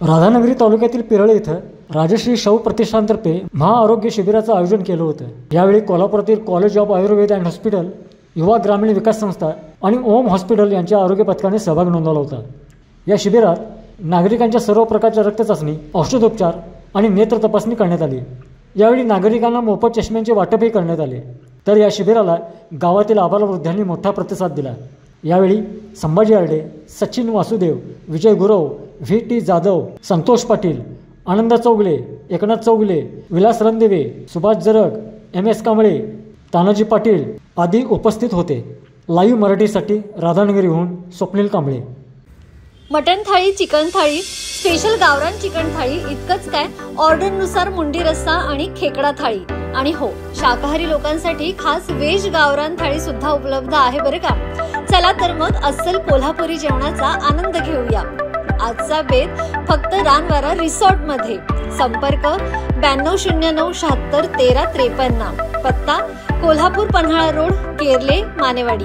राधानगरी तालुक्यातील पिरळे इथं राजश्री शव प्रतिष्ठानतर्फे महाआरोग्य शिबिराचं आयोजन केलं होतं। यावेळी कोल्हापुरातील college of Ayurveda and hospital, युवा ग्रामीण विकास संस्था आणि ओम हॉस्पिटल यांच्या आरोग्य पथकाने सहभाग नोंदवला होता। या शिबिरात नागरिकांच्या सर्व प्रकारच्या रक्त चाचणी, औषधोपचार आणि नेत्र तपासणी करण्यात आली। यावेळी नागरिकांना मोफत चष्म्यांचे वाटपही करण्यात आले। तर या शिबिराला गावातील आबालवृद्धांनी मोठा प्रतिसाद दिला। यावेळी संभाजी आरडे, सचिन वासुदेव, विजय गुरव, VT जाधव, संतोष पाटील, आनंद चौगले, एकनाथ चौगले, विलास रणदिवे, सुभाष जरग, MS कांबळे, तानाजी पाटील आदी उपस्थित होते। लाईव्ह मराठीसाठी राधानगरीहून स्वप्नील कांबळे। मटन थाळी, चिकन थाळी, स्पेशल गावरान चिकन थाळी इतकंच काय, ऑर्डरनुसार मुंडी रस्सा आणि खेकडा थाळी, आणि हो, शाकाहारी लोकांसाठी खास व्हेज गावरान थाळी सुद्धा उपलब्ध आहे बरं का। चला तर मग अस्सल कोल्हापुरी जेवणाचा आनंद घेऊया। आजचा बेत फक्त रानवारा रिसॉर्ट मध्ये। संपर्क 9209761353, पत्ता कोल्हापूर पन्हाळा रोड, केरले, मानेवाडी।